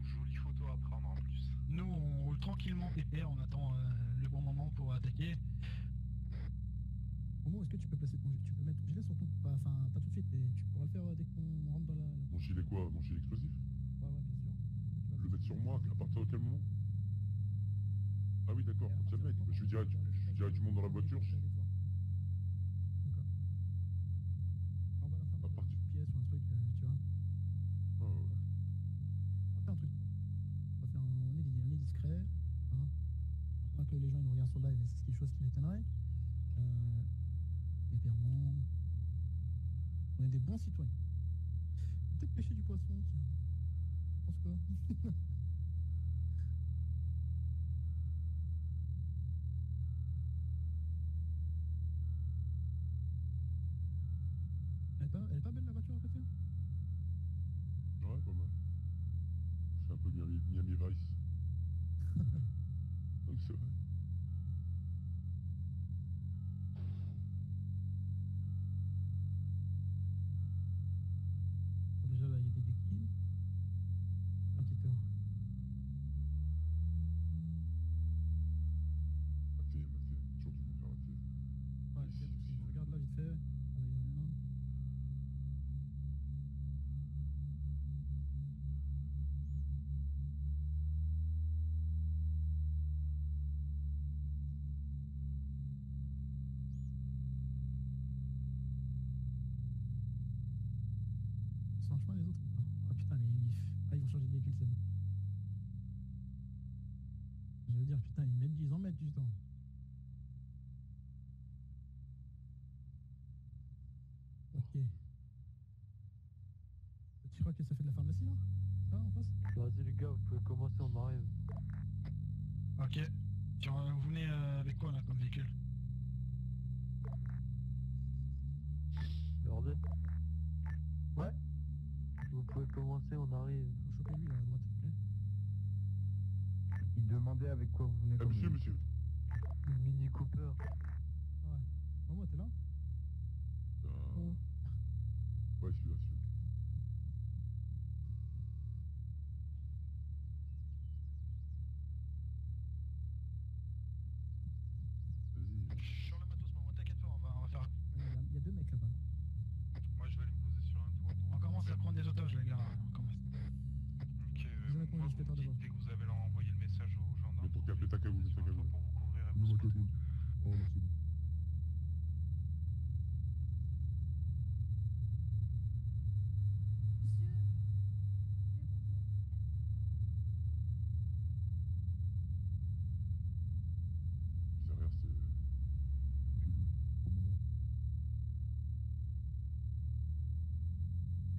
Jolie photo à prendre en plus. Nous, on roule tranquillement pépère, on attend le bon moment pour attaquer. Momo, est-ce que tu peux placer tu peux mettre ton gilet sur ton... Enfin, pas tout de suite, mais tu pourras le faire dès qu'on rentre dans la... Mon gilet quoi? Mon gilet explosif? Ouais, bien sûr. Tu vas Le mettre sur moi, à partir de quel moment? Ah oui, d'accord, comme ça le mec. Je lui dirais, tu montes dans la voiture. D'accord. On va leur faire À partir- une pièce ou un truc, tu vois. Ah, ouais. On va faire un truc. On est discret. Hein. À moins que les gens ils nous regardent sur live, et c'est quelque chose qui m'étonnerait. Légèrement. On est des bons citoyens. Peut-être pêcher du poisson, tiens. Je pense quoi. Elle est pas belle la voiture à côté là? Ouais, pas mal. C'est un peu Miami Vice. Donc c'est vrai. Déjà là il y a des kills. Un petit tour. Mathieu, toujours du bon faire Mathieu. Ouais, Ici, je ici. regarde là vite fait. Ah, là, il y en a un. Sans chemin les autres ou pas? Ah putain mais ils vont changer de véhicule c'est bon. Je veux dire putain ils en mettent du temps. Ok. Tu crois que ça fait de la pharmacie là? Ça en face? Vas-y les gars, vous pouvez commencer, on arrive. Ok. Vous venez avec quoi là comme véhicule? Regardez. Ouais. Vous pouvez commencer, on arrive. Faut choper lui là à droite, ok? Il demandait avec quoi vous venez Ah, comme monsieur, véhicule. monsieur. Une Mini Cooper. Ouais. Momo t'es là? Oh. Ouais, celui-là, celui-là. Vas-y. Sur le matos, maman, t'inquiète pas, on va faire. Il y a deux mecs là-bas. Moi je vais aller me poser sur un toit. On commence à prendre des otages, les gars. On commence. Ok, Vous avez moi combien vous de me dites dès que vous avez envoyé le message aux gendarmes. Mets ton cap, mets ta cagoule, mets ta cagoule. Pour vous couvrir et vous Mets-moi spotter. cagoule. Oh non, c'est bon. Derrière, c'est...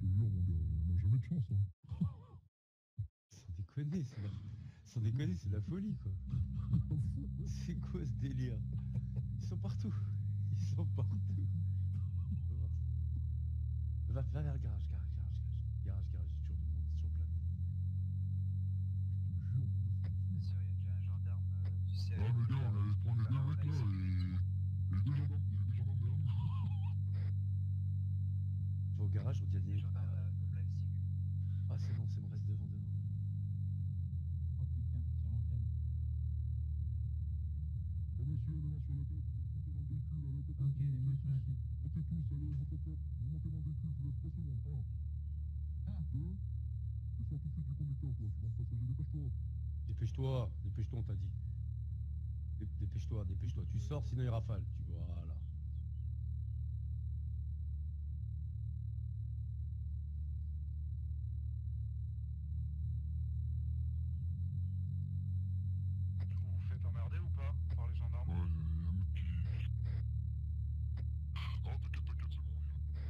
Je te jure, mon gars, on n'a jamais de chance, hein. Sans déconner, c'est la folie quoi. C'est quoi ce délire? Ils sont partout. Ils sont partout. Va vers le garage, garage, toujours du monde, sur plein. Monsieur, il y a déjà un gendarme du siège. Ah, mais gars, on allait prendre les deux mecs là et... Les deux gendarmes, il y a des gendarmes derrière nous. Va au garage, on dit à Les des... gendarmes au Leipzig. Ah c'est bon, reste devant. Oh putain, tire en canne. Oh monsieur, les mains sur la tête, vous montez dans le véhicule, allez, hop, hop, Ok, les mains sur la tête. montez tous, allez, hop, hop, hop. Vous montez dans le véhicule, je vous laisse 3 secondes. 1, Ah. 2, descends tout de suite du conducteur, toi, tu vas me passager, dépêche-toi. Dépêche-toi, on t'a dit. Dépêche-toi, tu sors sinon il rafale, tu vois, voilà. Vous vous faites emmerder ou pas par les gendarmes? Ouais, il y a un mec qui... Oh, t'inquiète, c'est bon, viens.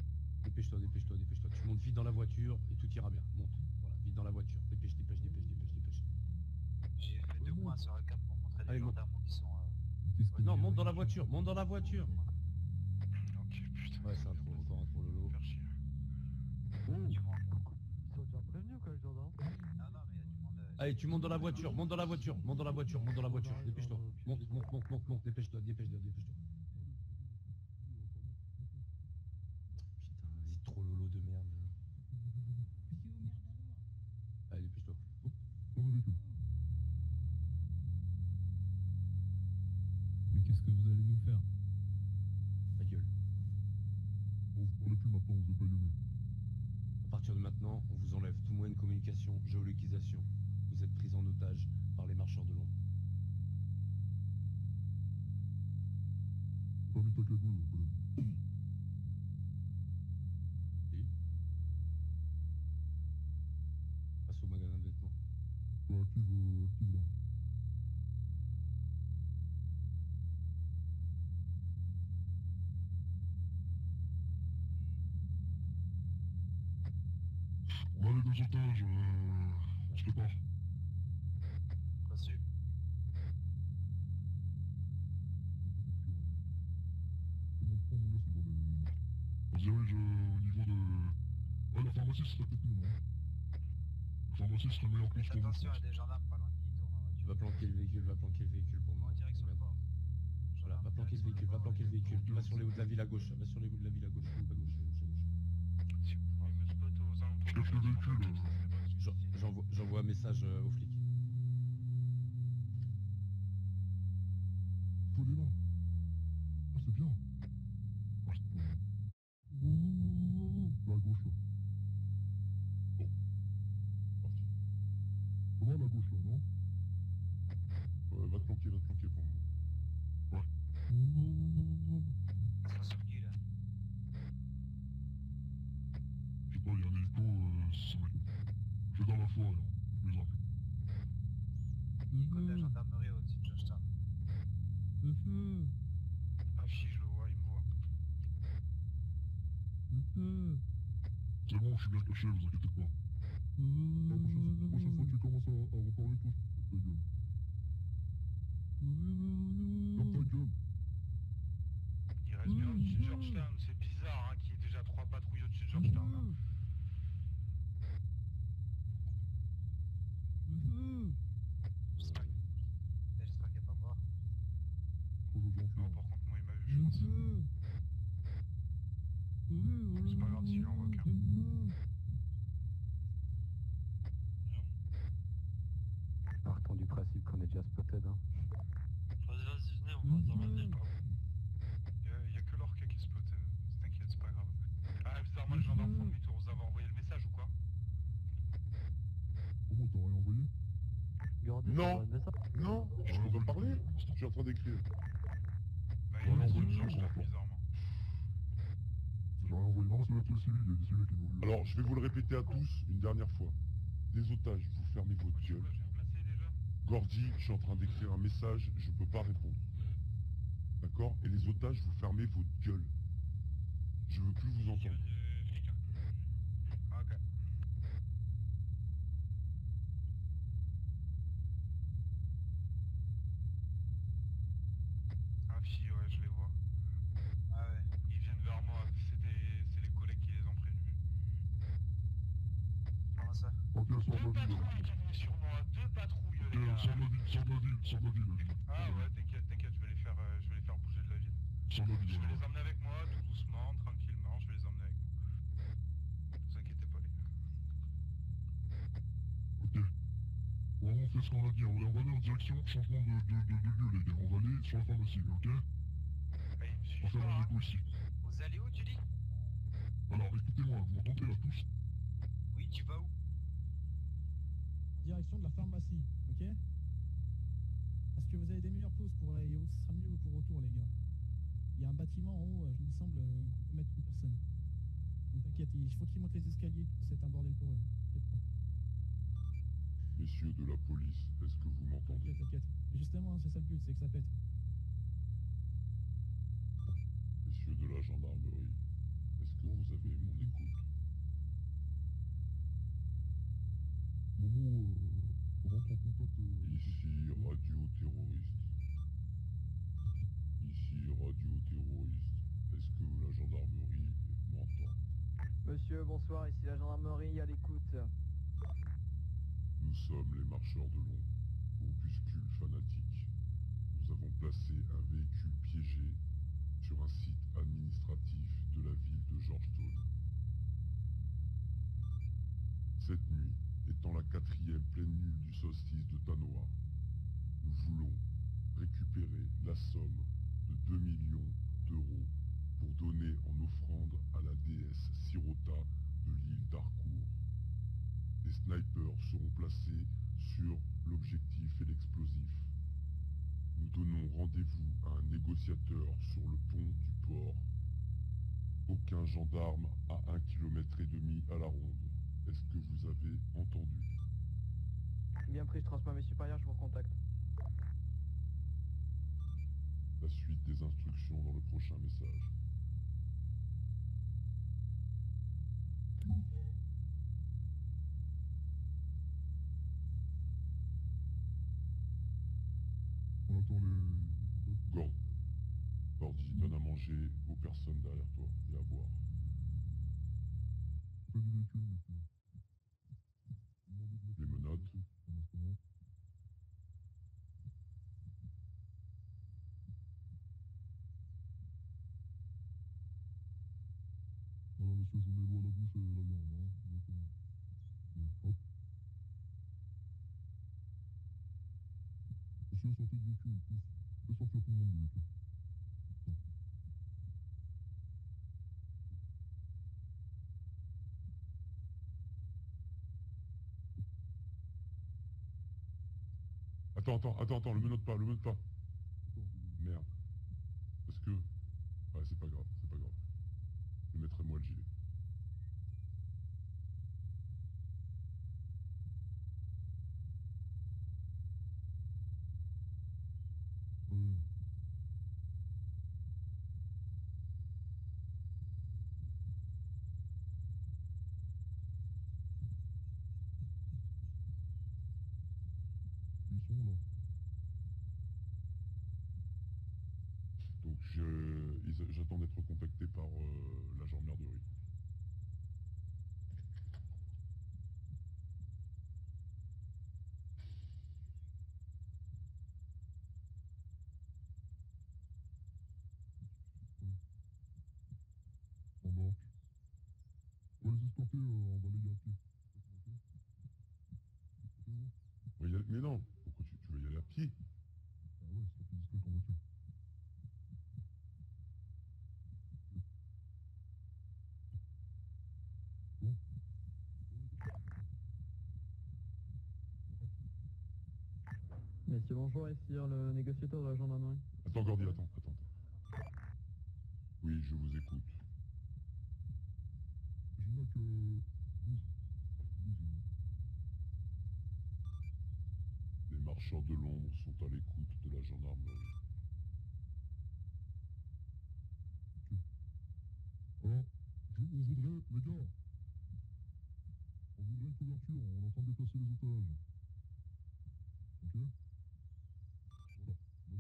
Dépêche-toi, tu montes vite dans la voiture et tout ira bien, monte, voilà, vite dans la voiture, dépêche. J'ai fait 2 points sur la carte pour montrer Allez, les monte. gendarmes qui sont... Qu'est-ce Non, monte dans la voiture. Ok, putain. Ouais, c'est encore un trop Allez, tu montes dans la voiture, monte dans la voiture, monte dans la voiture, monte dans la voiture, dépêche-toi. Monte, monte, monte, monte, monte, dépêche-toi, dépêche-toi, dépêche-toi. Putain, vas-y, trop lolo de merde. Allez, dépêche-toi. Mais qu'est-ce que vous allez nous faire? Ta gueule. Bon, vous parlez plus maintenant, vous êtes baïonnés. À partir de maintenant, on vous enlève tout moyen de communication, géolocalisation. Vous êtes pris en otage par les marcheurs de l'ombre. T'as mis ta cagoule, collègue. Et passe au magasin de vêtements. Bah, active là. On a les 2 otages, on se prépare. Reçu. C'est bon, prends mon gars, c'est bon, mais... On se dirige au niveau de... Ouais, la pharmacie, ce serait peut-être mieux, non? La pharmacie serait meilleur place Faites pour vous, je attention, il y pense. a des gendarmes pas loin qui tournent en voiture. Va planquer le véhicule, va planquer le véhicule pour moi. En direction de port. Voilà, va planquer le véhicule, va planquer le véhicule. Va sur les hauts de la ville à gauche, va sur les hauts de la ville à gauche, à gauche, à gauche, à gauche. Si vous pouvez me spot aux alentours Je cache le véhicule, J'envoie un message aux flics. Faut aller là. Ah, c'est bien. Ah, c'est bon. Là, à gauche, là. Bon. Parti. Comment à gauche, là, non? Va te planquer pour moi. Ouais. Ça sur qui là? Je sais pas, il y a un hélico, ça m'inquiète. Je vais dans la forêt, hein. C'est plus simple. Hélico de la gendarmerie au-dessus de Georgetown. Ah si, je le vois, il me voit. C'est bon, je suis bien caché, vous inquiétez pas. La prochaine fois que tu commences à reparler, toi, je te ta gueule. Ferme ta gueule. Il reste bien au-dessus de Georgetown. C'est bizarre hein, qu'il y ait déjà 3 patrouilles au-dessus de Georgetown. Hein. J'espère qu'il n'y a pas mort. Trop gentil. Non, par contre, moi, il m'a vu, je pense. C'est pas grave s'il en voit qu'un. Partons du principe qu'on est déjà spotted, hein. Vas-y, venez, on va dans la ville. Il y a que l'orca qui est spoté. T'inquiète, c'est pas grave. Ah, bizarrement, les gendarmes font demi-tour. Vous avez envoyé le message ou quoi? Comment t'as rien envoyé? Gardez Non. le message. Non, je suis en train de parler. Je suis en train d'écrire. Bah, il est sur Georgetown, bizarrement. J'ai rien envoyé. Non, ça doit être le civil, il y a des civils qui nous vu. Alors, je vais vous le répéter à tous une dernière fois. Des otages, vous fermez votre gueule. J'ai replacé déjà. Gordy, je suis en train d'écrire un message, je peux pas répondre. D'accord? Et les otages, vous fermez votre gueule. Je veux plus vous entendre. Ok. Ah si, ouais, je les vois. Ah ouais. Ils viennent vers moi. C'est les collègues qui les ont prévenus. Comment ça? Ok, sors de Deux la ville. patrouilles qui venaient sur moi. Deux patrouilles, les Ok, gars. sors de la ville, sors de la ville, sors de la ville, là, Ah ouais, t'inquiète, je vais les faire bouger de la ville. sors de la Je ville, vais voilà. les emmener avec moi, tout doucement, tranquillement, je vais les emmener avec moi. Ne vous inquiétez pas, les gars. Ok. Bon, on fait ce qu'on a dit, on va aller en direction changement de lieu, les gars. On va aller sur la pharmacie, ok? Ah, ils me On va suivent faire pas, un hein. écho ici. Vous allez où, tu dis? Alors, écoutez-moi, vous m'entendez là tous? Oui, tu vas où? En direction de la pharmacie, ok? Parce que vous avez des meilleures pauses pour aller haut, ce sera mieux pour retour, les gars. Il y a un bâtiment en haut, il me semble, qu'on peut mettre une personne. Donc t'inquiète, il faut qu'ils montent les escaliers, c'est un bordel pour eux. T'inquiète pas. Messieurs de la police, est-ce que vous m'entendez? T'inquiète. Et justement, c'est ça le but, c'est que ça pète. Messieurs de la gendarmerie, est-ce que vous avez mon écoute? Momo, rentre en contact... Ici, radio-terroriste. Ici, radio-terroriste. Est-ce que la gendarmerie m'entend? Monsieur, bonsoir, ici la gendarmerie à l'écoute. Nous Nous sommes les marcheurs de l'ombre, groupuscule fanatique. Nous avons placé un véhicule piégé sur un site administratif de la ville de Georgetown. Cette nuit, étant la 4e pleine lune du solstice de Tanoa, nous voulons récupérer la somme de 2 millions d'euros pour donner en offrande à la déesse Sirota de l'île d'Harcourt. Des snipers seront placés sur l'objectif et l'explosif. Nous donnons rendez-vous à un négociateur sur le pont du port. Aucun gendarme à 1,5 km à la ronde. Est-ce que vous avez entendu? Bien pris, je transmets à mes supérieurs, je vous recontacte. La suite des instructions dans le prochain message. On attend les... Gordy, donne à manger aux personnes derrière toi et à boire. Pas du véhicule, monsieur. Les menottes. Alors monsieur, je vous mets l'eau à la bouche et la viande, hein, exactement. Et hop. Monsieur, sortez du véhicule, tous. Faites sortir tout le monde du véhicule. Attends, le menotte pas. Merde. Parce que... Ouais, c'est pas grave. Je mettrai moi le gilet. Ils sont là. Donc j'attends d'être contacté par la gendarmerie. On embarque. On va les escorter, on va les gars à pied. Mais non, pourquoi tu veux y aller à pied? Ah ouais, c'est plus discret qu'en voiture. Bon. Messieurs, bonjour, ici le négociateur de la gendarmerie. Attends, Gordy, attends. Oui, je vous écoute. Gina, que... Bouge. Les marcheurs de l'ombre sont à l'écoute de la gendarmerie. Ok. Alors, on voudrait, les gars, on voudrait une couverture, on est en train de déplacer les otages. Ok? Voilà.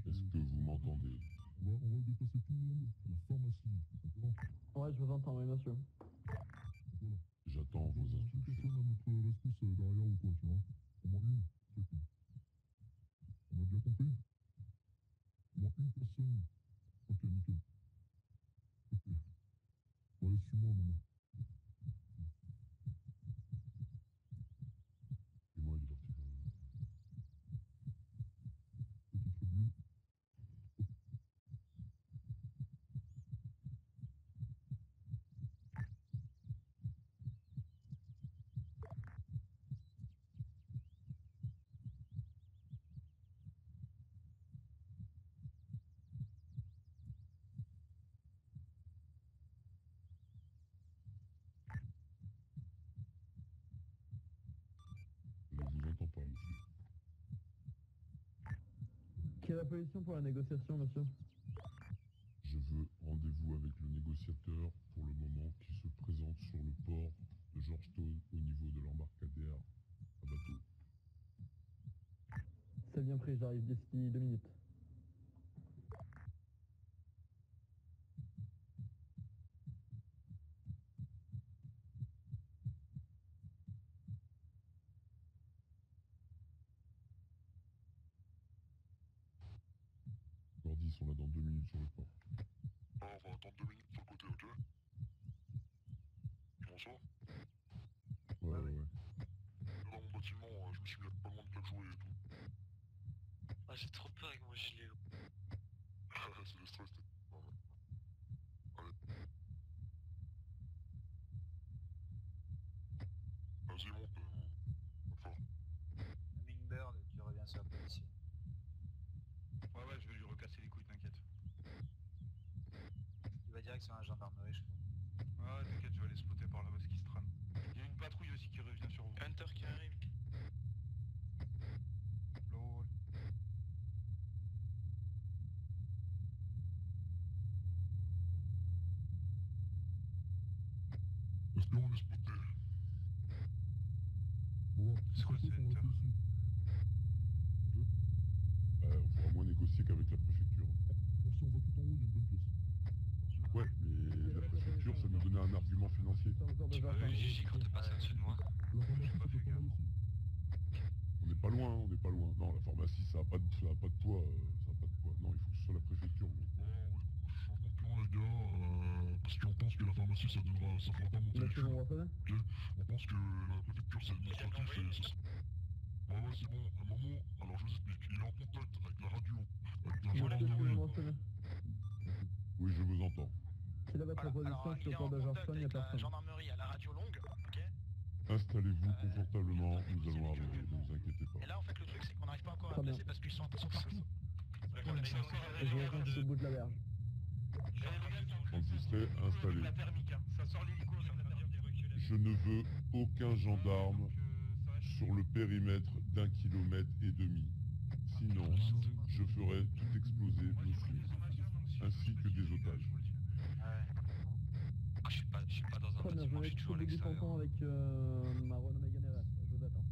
Est-ce que vous m'entendez? On va déplacer tout le monde à la pharmacie. D'accord? Ouais, je vous entends, oui, monsieur. Voilà. J'attends vos instructions. Personne à notre rescousse derrière ou quoi, tu vois? Au moins une, c'est tout. On a bien compris? Au moins une personne. Ok, nickel. Ok. Bon, allez, suis-moi un moment. Et moi, il est parti. Petite tribune. Je ne vous entends pas, monsieur. Quelle est la position pour la négociation, monsieur? Je veux rendez-vous avec le négociateur pour le moment qui se présente sur le port de Georgetown au niveau de l'embarcadère à bateau. C'est bien pris, j'arrive d'ici 2 minutes. sont là dans 2 minutes sur le port. Ah, on va attendre 2 minutes sur le côté, ok? Comment ça? Ouais, ouais. Là, dans mon bâtiment, je me suis mis à pas loin de 4 jouets et tout. Ah, j'ai trop peur avec mon gilet. C'est le stress, t'es... Allez. Vas-y, monte. Fort. Hummingbird, tu reviens sur la position. Ouais, ouais, je vais lui recasser les couilles, t'inquiète. Il va direct sur la gendarmerie, je crois. Ouais, t'inquiète, je vais aller spotter par là parce qu'il se trame. Il y a une patrouille aussi qui revient sur vous. Hunter qui arrive. Lol. Est-ce qu'on est spoté? Bon, C'est quoi, c'est Hunter? On pourra moins négocier qu'avec la préfecture. Si on va tout en haut, il y a une bonne pièce. Ouais, mais la préfecture, ça nous donnait un argument financier. Tu m'as vu, Gigi, quand t'es passé au-dessus de moi? La pharmacie, c'est pas mal aussi. On n'est pas loin, on n'est pas loin. Non, la pharmacie, ça a pas de poids, ça a pas de poids. Non, il faut que ce soit la préfecture. Bon, changement de plan, les gars, parce qu'on pense que la pharmacie, ça fera pas monter les flux. On pense que la préfecture, c'est administratif, c'est ça. Ouais, ouais, c'est bon. Un moment, alors je vous explique. Il est en contact avec la radio, avec la gendarmerie. Oui, je vous entends. Quelle est votre proposition sur le port de Georgetown? Il n'y a personne. Gendarmerie à la radio longue, ok? Installez-vous confortablement, nous allons arriver, ne vous inquiétez pas. Et là, en fait, le truc, c'est qu'on n'arrive pas encore à Très bien. placer parce qu'ils sont partout. Et je reviens sur le bout de la berge. Quand vous serez installés, La thermique, hein. Ça sort l'hélico, ça veut dire des reculés. je ne veux aucun gendarme sur le périmètre d'1,5 km. Sinon, je ferai tout exploser vos cibles, ainsi que des otages. Je suis pas dans un Très bien, je bâtiment, vais je suis toujours à être l'extérieur. content avec ma Renault Mégane RS. Je vous attends.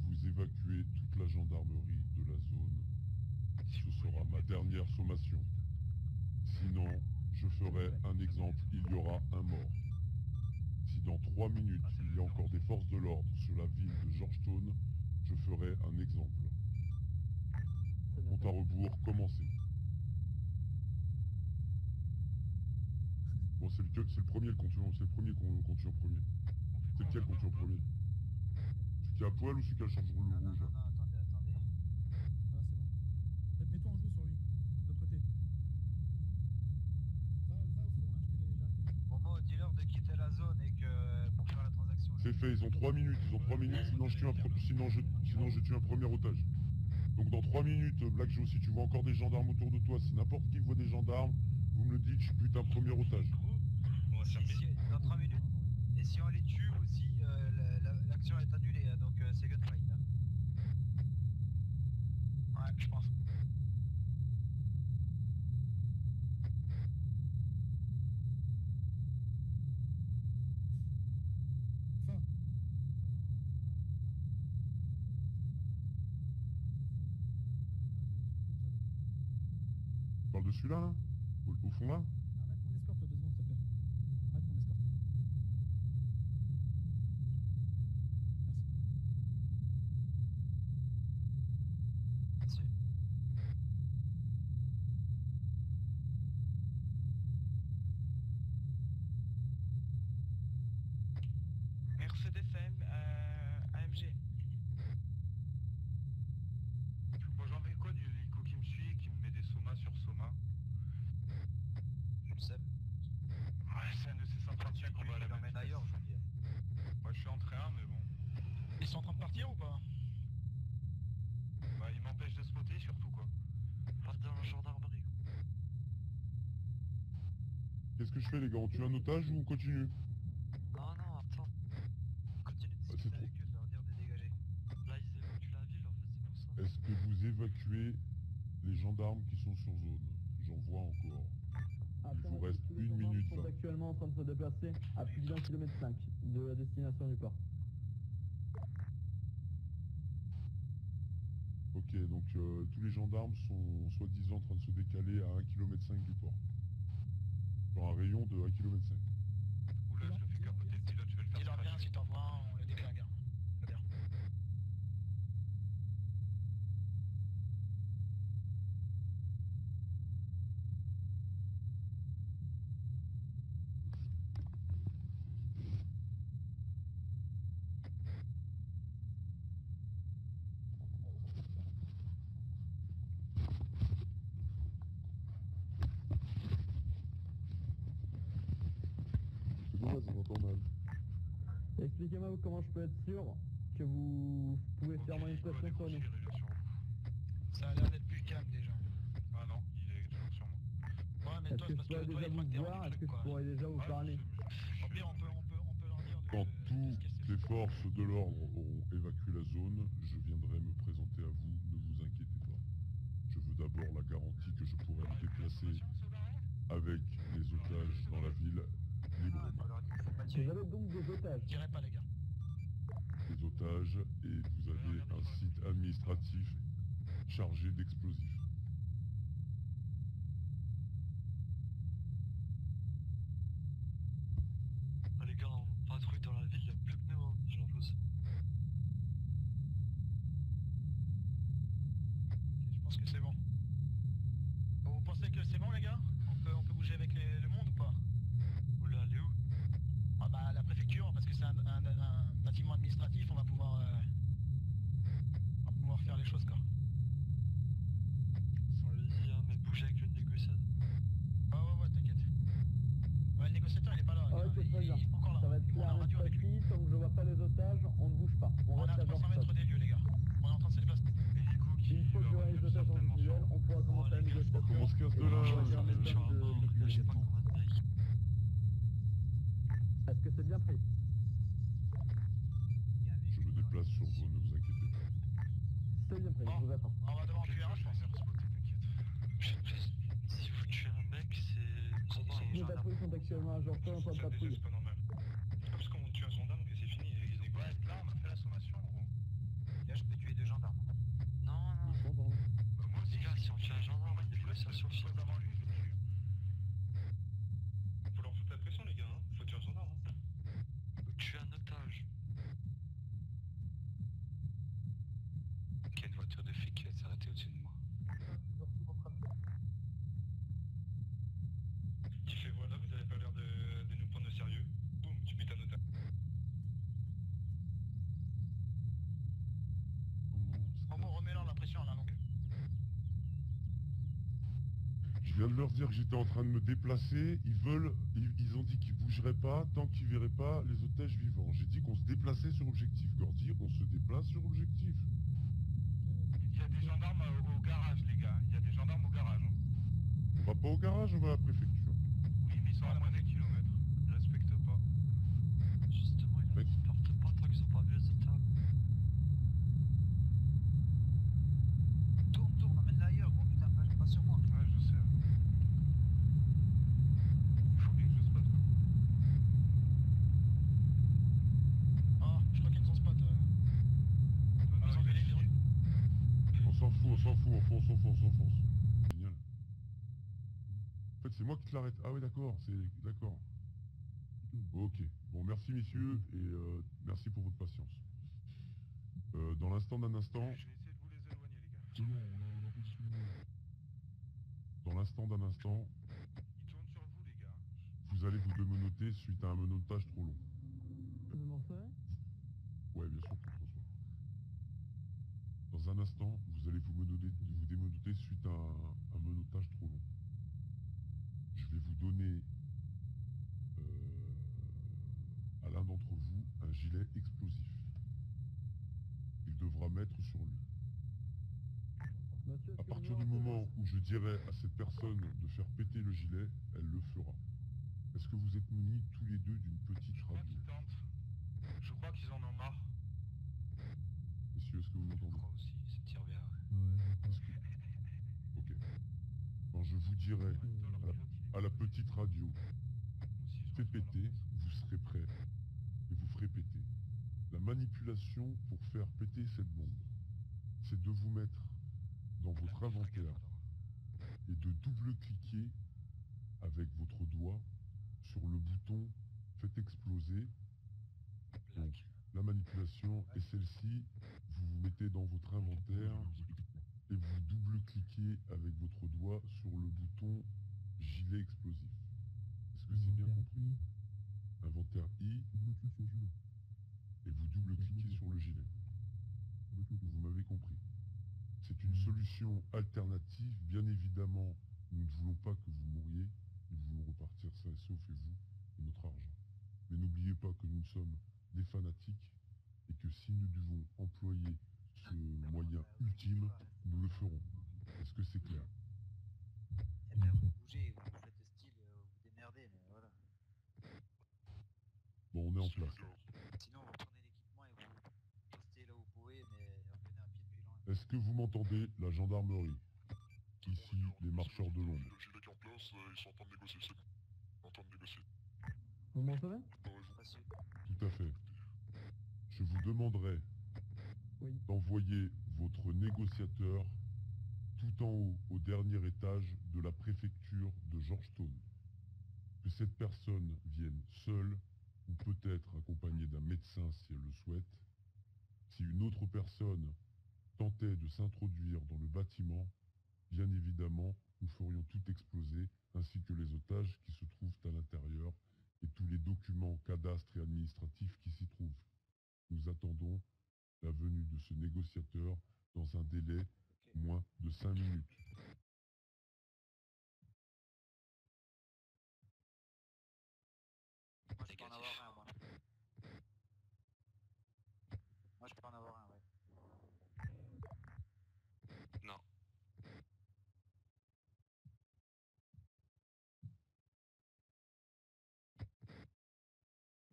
Vous évacuez toute la gendarmerie de la zone. Ce sera ma dernière sommation. Sinon, je ferai un exemple, il y aura un mort. Si dans 3 minutes, il y a encore des forces de l'ordre sur la ville de Georgetown, je ferai un exemple. C'est bien. Compte à rebours, commencez. Bon, c'est le premier le compte, c'est le premier qu'on tue en premier. C'est lequel qu'on tue en premier? Celui qui est à poil ou celui qui a le change rouge? Non, attendez. Voilà, c'est bon. Mets-toi en joue sur lui, de l'autre côté. Va au fond, là, j'ai arrêté. Momo, dis-leur de quitter la zone et que pour faire la transaction. C'est fait, ils ont 3 minutes, sinon je tue un premier otage. Donc dans 3 minutes, Black Joe, si tu vois encore des gendarmes autour de toi, si n'importe qui voit des gendarmes, vous me le dites, je bute un premier otage. Dans 3 minutes. Et si on les tue aussi, l'action est annulée, hein, donc c'est gunfight. Hein. Ouais, je pense. Fin. Tu parles de celui-là, là au fond, là? Arrête mon escorte 2 secondes, s'il te plaît. Arrête mon escorte. Merci. Merci. Mercedes AMG. Moi j'en fais quoi du hélico qui me suit et qui me met des somas sur somas? Je sais. Ouais, c'est un EC-135 qu'on va à la l'emmène même ailleurs, je veux dire. Moi je suis en train, mais bon. Ils sont en train de partir ou pas? Bah il m'empêche de spotter surtout quoi. Pas dans la gendarmerie. Qu'est-ce que je fais, les gars? On tue un otage ou on continue? Non, attends. Continue de c'est discuter trop. avec eux, de leur dire de dégager. Là, ils évacuent la ville, en fait, c'est pour ça. Est-ce que vous évacuez les gendarmes qui sont sur zone? J'en vois encore. Il vous reste tous les 1 gendarmes minute sont 20. actuellement en train de se déplacer à plus d'1,5 km de la destination du port. Ok, donc tous les gendarmes sont soi-disant en train de se décaler à 1,5 km du port. Dans un rayon de 1,5 km. Oula, je le fais capoter le pilote, je vais le faire Dis-leur bien, scratcher. si t'en vois un, on le déglingue. Hein. C'est-à-dire. Excusez-moi, je vous entends mal. Expliquez-moi comment je peux être sûr que vous pouvez faire moins une pression sur nous. Ça a l'air d'être plus calme déjà. Ah non, il est toujours sur moi. Ouais, mais Est-ce toi, que c'est je parce que pourrais toi, déjà il croit que t'es vous hors voir? du Est-ce que truc, je quoi. pourrais déjà vous parler? Au pire, on peut leur dire de... Quand de se toutes casser les le forces de l'ordre auront évacué la zone, je viendrai me présenter à vous, ne vous inquiétez pas. Je veux d'abord la garantie que je pourrai me déplacer avec les otages dans la ville librement. Vous avez donc des otages? Je dirais pas, les gars. Les otages, et vous avez un site administratif chargé d'explosifs. Ah, les gars, on patrouille dans la ville, il y a plus que nous, hein, j'ai l'impression. Ok, je pense que c'est bon. Bon, vous pensez que c'est bon, les gars? On peut bouger avec le monde ou pas? Vous voulez aller où? Ah bah, à la préfecture, parce que c'est un bâtiment administratif, on va pouvoir faire les choses, quoi. Allez-y, hein, mais bougez avec le négociateur. Ouais, t'inquiète. Ouais, le négociateur, il est pas là. Ah, ok, très bien. Il est pas encore là. Ça va être Nous, on est clair en et radio avec lui. précis, tant que je vois pas les otages, on ne bouge pas. On On est reste à à 300 Georgetown. mètres des lieux, les gars. On est en train de se déplacer. Une fois que j'aurai les otages en visuel, on pourra commencer la négociation. Comment se casse de Et là choisir un méthode de Je sais pas combien de mecs. Est-ce que c'est bien pris? Je me déplace sur zone, ne vous inquiétez pas. C'est bien pris, je vous attends. On va devoir en tuer un, je pense. Si vous tuez un mec, c'est... Les patrouilles sont actuellement à Georgetown en train de patrouiller. C'est pas normal. Parce qu'on tue un gendarme que c'est fini. Ouais, là, on a fait la sommation, gros. Là, je peux tuer 2 gendarmes. Non, non. Ils sont dans- Bah, moi aussi, Les gars, si on tue un gendarme, il y a des négociations je finales. avant lui, je le tue. Faut leur foutre la pression, les gars, hein. Faut tuer un gendarme, hein. Vous tuez un otage. Il y a une voiture de flic qui va s'arrêter au-dessus de moi. Qui fait voilà, vous avez pas l'air de nous prendre au sérieux. Boum, tu butes un otage. Momo, remets-leur la pression à la longue. Je viens de leur dire que j'étais en train de me déplacer, ils ont dit qu'ils bougeraient pas tant qu'ils verraient pas les otages vivants. J'ai dit qu'on se déplaçait sur objectif. Gordy, on se déplace sur objectif. Il y a des gendarmes au garage, les gars. Il y a des gendarmes au garage. On va pas au garage, on va à la préfecture. Oui, mais ils sont à moins d'un kilomètre. Ils respectent pas. Justement, il a dit qu'ils partent pas tant qu'ils ont pas vu les otages. Tourne, amène-la ailleurs, gros putain, pas sur moi. Ouais, je sais. Il faut bien que je spot, quoi. Ah, je crois qu'ils nous ont spot. Ils ont vu les On s'en fout, on fonce. Génial. En fait, c'est moi qui te l'arrête. Ah ouais, d'accord, d'accord. Ok. Bon, merci messieurs et merci pour votre patience. Dans l'instant d'un instant, Je vais essayer de vous les éloigner, les gars. C'est bon, on a positionné. dans l'instant d'un instant, Ils tournent sur vous, les gars. vous allez vous démenoter suite à un menottage trop long. Le morceau? Ouais, bien sûr, contre soi. Dans un instant, vous allez vous démenoter suite à un menotage trop long. Je vais vous donner à l'un d'entre vous un gilet explosif. Il devra mettre sur lui. Monsieur, À partir du moment où je dirai à cette personne de faire péter le gilet, elle le fera. Est-ce que vous êtes munis tous les deux d'une petite Je crois radio? qu'ils tentent. Je crois qu'ils en ont marre. Messieurs, est-ce que vous Je m'entendez? crois aussi, ça tire bien. Ok. Quand je vous dirai à la petite radio, faites péter, vous serez prêts et vous ferez péter. La manipulation pour faire péter cette bombe, c'est de vous mettre dans votre inventaire et de double-cliquer avec votre doigt sur le bouton Faites exploser. Donc, la manipulation est celle-ci, vous vous mettez dans votre inventaire et vous double-cliquez avec votre doigt sur le bouton gilet explosif. Est-ce que c'est bien compris? Inventaire I, et vous double-cliquez sur le gilet. Vous m'avez compris. C'est une solution alternative. Bien évidemment, nous ne voulons pas que vous mouriez. Nous voulons repartir sains et saufs et vous et notre argent. n'oubliez pas que nous sommes des fanatiques et que si nous devons employer ce moyen ultime, nous le ferons. Est-ce que c'est clair? Eh ben, vous bougez, vous faites style, vous démerdez, mais voilà. Bon, on est en place. Sinon, vous prenez l'équipement et vous restez là où vous pouvez, mais revenez à pied depuis loin. Est-ce que vous m'entendez, la gendarmerie? Ici, les marcheurs de l'ombre. Le gilet qui est en place, ils sont en train de négocier, c'est bon. En train de négocier. Vous m'entendez? Tout à fait. Je vous demanderai Oui. d'envoyer votre négociateur tout en haut, au dernier étage de la préfecture de Georgetown. Que cette personne vienne seule, ou peut-être accompagnée d'un médecin si elle le souhaite. Si une autre personne tentait de s'introduire dans le bâtiment, bien évidemment, nous ferions tout exploser, ainsi que les otages qui se trouvent à l'intérieur et tous les documents cadastres et administratifs qui s'y trouvent. Nous attendons la venue de ce négociateur dans un délai moins de 5 minutes. Moi, je peux en avoir un, moi. Moi, je peux en avoir un, ouais. Non.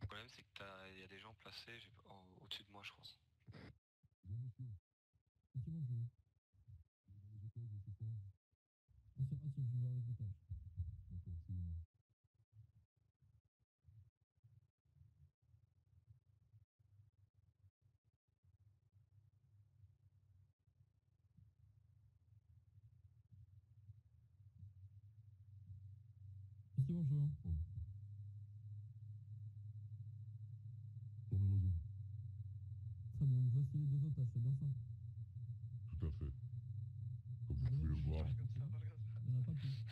Le problème, c'est que y a des gens placés au-dessus de moi, je pense. Effectivement, conservatif, je veux voir les otages. Monsieur, bonjour. Très bien, voici les deux otages, c'est bien ça? Tout à fait. Comme vous pouvez le voir, Il n'y en a pas plus.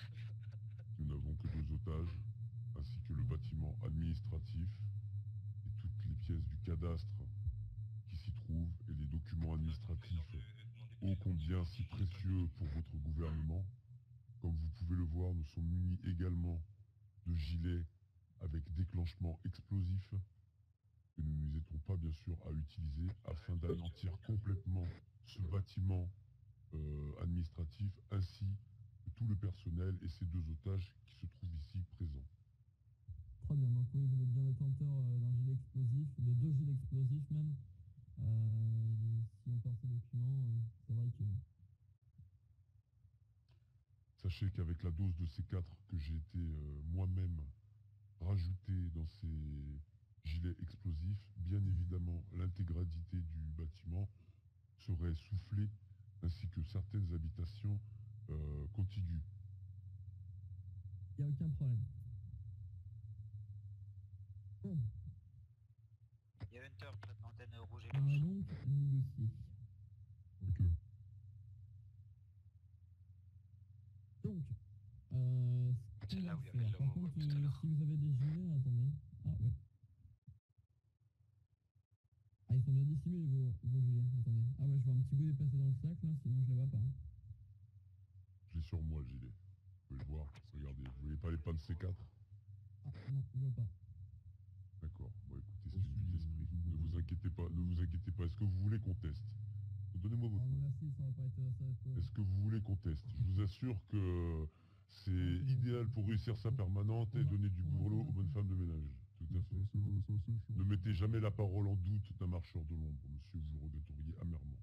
nous n'avons que 2 otages, ainsi que le bâtiment administratif et toutes les pièces du cadastre qui s'y trouvent et les documents administratifs ô combien si précieux pour votre gouvernement. Comme vous pouvez le voir, nous sommes munis également de gilets avec déclenchement explosif que nous n'hésiterons pas bien sûr à utiliser afin d'anéantir complètement ce bâtiment administratif ainsi que tout le personnel et ces 2 otages qui se trouvent ici présents. Très bien, donc oui, vous êtes bien détenteur d'un gilet explosif, de 2 gilets explosifs même. Si on perd ces documents, c'est vrai que... Sachez qu'avec la dose de C4 que j'ai été moi-même rajouté dans ces gilets explosifs, bien évidemment l'intégralité du bâtiment serait soufflée ainsi que certaines habitations contiguës. Il n'y a aucun problème. Bon, Il y a Hunter près de l'antenne rouge et on va blanche. donc négocier. Ok. Donc, ce C'est qu'on là va où il y avait faire, l'homme par au contre, tout à l'heure. si vous avez des gilets, attendez. Ah ouais. Ah, ils sont bien dissimulés vos gilets, attendez. Ah ouais, je vois un petit bout déplacé dans le sac là, sinon je les vois pas. J'ai sur moi le gilet. Vous pouvez le voir, regardez. Vous voyez pas les pannes C4? Ah non, je vois pas. D'accord. Bon écoutez, c'est juste l'esprit. Ne vous inquiétez pas, ne vous inquiétez pas. Est-ce que vous voulez qu'on teste? Donnez-moi Ah votre non, nom. merci, ça va pas être... Ça va être Est-ce que vous voulez qu'on teste? Je vous assure que c'est idéal pour réussir sa permanente et donner du boulot aux bonnes femmes de ménage. Tout à fait. Ne mettez jamais la parole en doute d'un marcheur de l'ombre, monsieur, vous le regretteriez amèrement.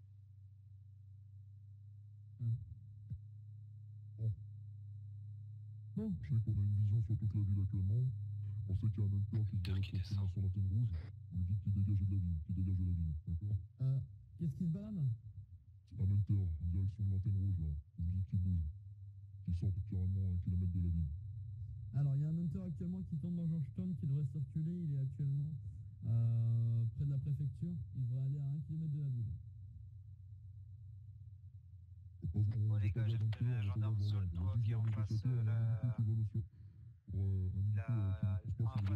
Bon, Je sais qu'on a une vision sur toute la ville actuellement. On sait qu'il y a un hunter qui se balade actuellement sur l'antenne rouge. Vous lui dites qu'il dégage de la ville, d'accord? qu'est-ce qui se balade? C'est un hunter en direction de l'antenne rouge là. Vous lui dites qu'il bouge. Qu'il sort carrément à 1 kilomètre de la ville. Alors, il y a un hunter actuellement qui tourne dans Georgetown qui devrait circuler. Il est actuellement près de la préfecture. Il devrait aller à 1 kilomètre de la ville. Bon les gars, j'ai repéré un gendarme sur le toit qui est en face la... En face de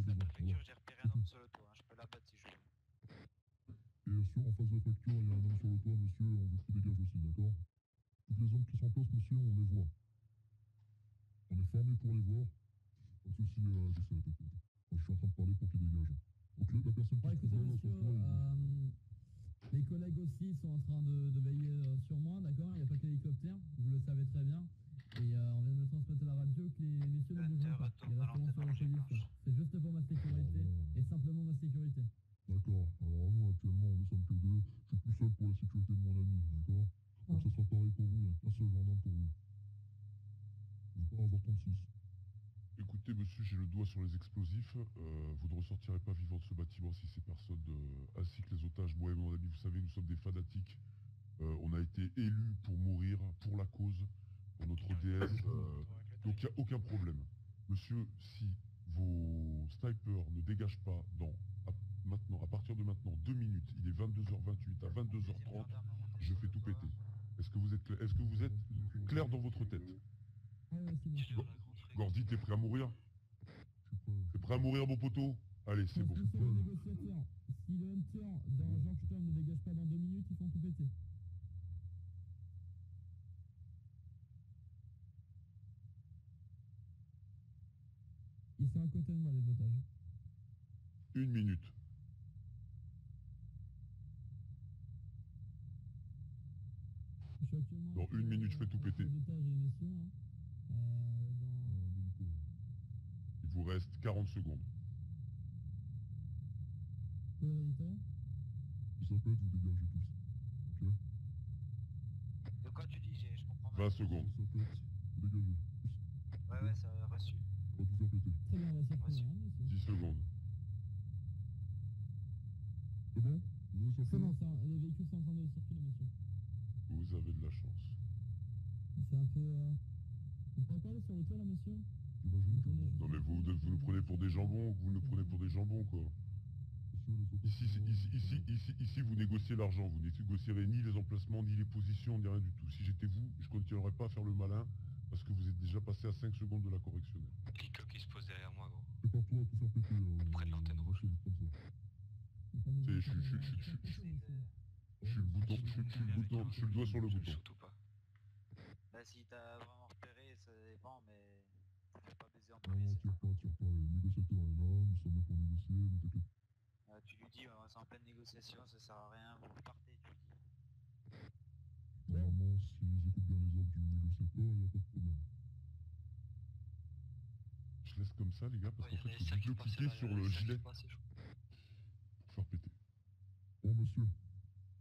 la préfecture, j'ai repéré un homme sur le toit, hein. Je peux l'abattre si je veux. Et en face de la facture, il y a un homme sur le toit, monsieur, on veut qu'il dégage aussi, d'accord? Toutes les hommes qui sont en place, monsieur, on les voit. On est formé pour les voir. Pas de soucis, j'essaie, t'inquiète. Moi, je suis en train de parler pour qu'il dégage. Mes collègues aussi sont en train de veiller sur moi, d'accord? Il n'y a pas que l'hélicoptère, vous le savez très bien. Et on vient de me transmettre à la radio que les messieurs ne bougeront pas. Ils resteront sur le police. C'est juste pour ma sécurité et simplement ma sécurité. D'accord. Alors nous, actuellement, on ne sommes que deux. Je suis plus seul pour la sécurité de mon ami, d'accord? Donc ça sera pareil pour vous, il n'y a qu'un seul gendarme pour vous. Je ne veux pas avoir 36. Écoutez, monsieur, j'ai le doigt sur les explosifs. Vous ne ressortirez pas vivant de ce bâtiment si ces personnes, ainsi que les otages. Moi et mon ami, vous savez, nous sommes des fanatiques. On a été élus pour mourir, pour la cause, pour notre déesse. Donc il n'y a aucun problème. Monsieur, si vos snipers ne dégagent pas à partir de maintenant, 2 minutes, il est 22h28, à 22h30, je fais tout péter. Est-ce que vous êtes clair, clair dans votre tête? Gordy, t'es prêt à mourir? T'es prêt à mourir, mon poteau? Allez, c'est bon. Si le Hunter dans Georgetown ne dégage pas dans 2 minutes, ils font tout péter. Ils sont à côté de moi, les otages. 1 minute. Dans 1 minute, je fais tout péter. Il vous reste 40 secondes. Si ça pète, vous dégagez tous. Ok? De quoi tu dis, je comprends 20 secondes. Si ça pète, vous dégagez. Ouais, ça a reçu. On va tout faire péter. Très bien, on va s'y faire. 10 secondes. C'est bon? Vous avez sorti? C'est bon, les véhicules sont en train de circuler, monsieur. Vous avez de la chance. C'est un peu... On peut en parler sur le toit, là, monsieur? Non mais vous nous prenez pour des jambons, quoi. Ici, vous négociez l'argent, vous négocierez ni les emplacements, ni les positions, ni rien du tout. Si j'étais vous, je continuerais pas à faire le malin, parce que vous êtes déjà passé à 5 secondes de la correctionnelle. Kiko qui se pose derrière moi, gros. C'est pas toi à tout faire péter. Près de l'antenne rouge. Je suis le doigt sur le bouton. Surtout pas. Bah, si t'as vraiment repéré, ça dépend, mais faut pas baiser en Non, premier. tire pas. Le négociateur est là, nous sommes là pour négocier, ne t'inquiète pas. Tu lui dis, c'est en pleine négociation, ça sert à rien, vous partez, tu lui dis. Normalement, s'ils écoutent bien les ordres du négociateur, il n'y a pas de problème. Je laisse comme ça, les gars, parce qu'en fait, il faut double-cliquer sur le gilet pour faire péter. Bon, monsieur,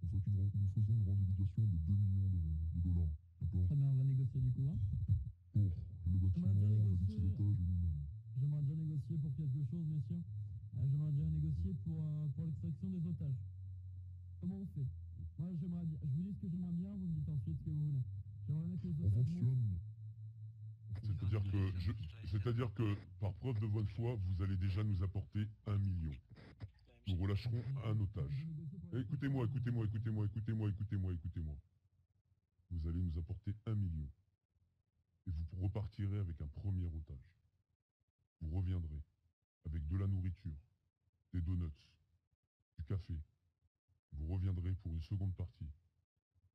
nous faisons une revendication de 2 millions de dollars. D'accord? Très bien, on va négocier du coup, hein? Pour le bâtiment, la vie de ses otages et nous-mêmes. J'aimerais bien négocier pour quelque chose, messieurs. J'aimerais bien négocier pour l'extraction des otages. Comment on fait? Moi, j'aimerais bien. Je vous dis ce que j'aimerais bien, vous me dites ensuite ce que vous voulez. J'aimerais bien que les On otages... fonctionne. C'est-à-dire que, par preuve de bonne foi, vous allez déjà nous apporter 1 million. Nous relâcherons un otage. Écoutez-moi. Vous allez nous apporter 1 million. Et vous repartirez avec un premier otage. Vous reviendrez avec de la nourriture, des donuts, du café. Vous reviendrez pour une seconde partie.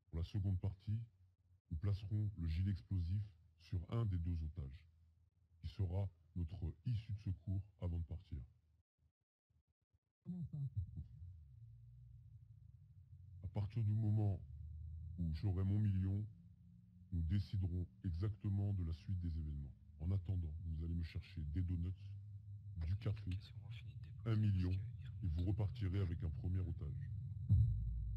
Pour la seconde partie, nous placerons le gilet explosif sur un des 2 otages, qui sera notre issue de secours avant de partir. Comment ça? À partir du moment où j'aurai mon million, nous déciderons exactement de la suite des événements. En attendant, vous allez me chercher des donuts, du café, 1 million, et vous repartirez avec un premier otage.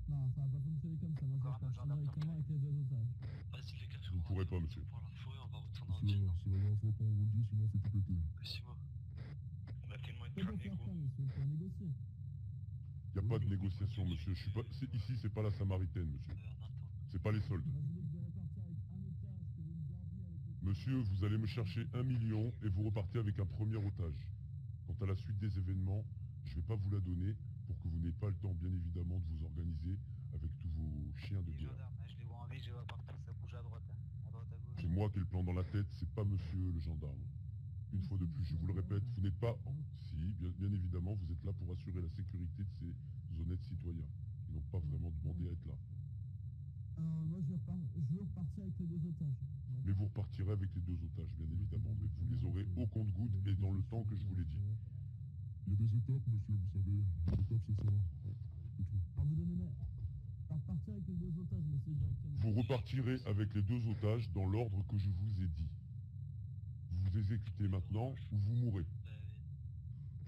Non, ça va pas fonctionner comme ça. Moi, je vais partir directement avec les 2 otages. Vas-y, les gars, Vous ne pourrez pas, monsieur. pour leur fourrure, on va retourner en C'est la dernière fois qu'on vous le dit, sinon on fait tout péter. Suis-moi. On va tellement être Comment cramé, faire gros. ça, monsieur? Pour négocier. Il n'y a pas de négociation, monsieur. Ici, c'est pas la Samaritaine, monsieur. C'est pas les soldes. Moi, je voulais que je repartir avec un otage, que vous me gardiez avec votre... Monsieur, vous allez me chercher 1 million et vous repartez avec un premier otage. Quant à la suite des événements, je ne vais pas vous la donner pour que vous n'ayez pas le temps, bien évidemment, de vous organiser avec tous vos chiens de Les guerre. gendarmes, je les vois en vie, je les vois partout, ça bouge à droite, à droite, à gauche. C'est moi qui ai le plan dans la tête, c'est pas monsieur le gendarme. Une fois de plus, je vous le répète, vous n'êtes pas... Si, bien évidemment, vous êtes là pour assurer la sécurité de ces honnêtes citoyens qui n'ont pas vraiment demandé à être là. Moi, je veux repartir avec les 2 otages. Mais vous repartirez avec les 2 otages, bien évidemment. Mais vous les aurez au compte-gouttes et dans le temps que je vous l'ai dit. Il y a des étapes, monsieur, vous savez. Les étapes, c'est ça. C'est tout. Alors vous donnez... Par partir avec les 2 otages, monsieur, directement. Vous repartirez avec les 2 otages dans l'ordre que je vous ai dit. Vous vous exécutez maintenant ou vous mourrez.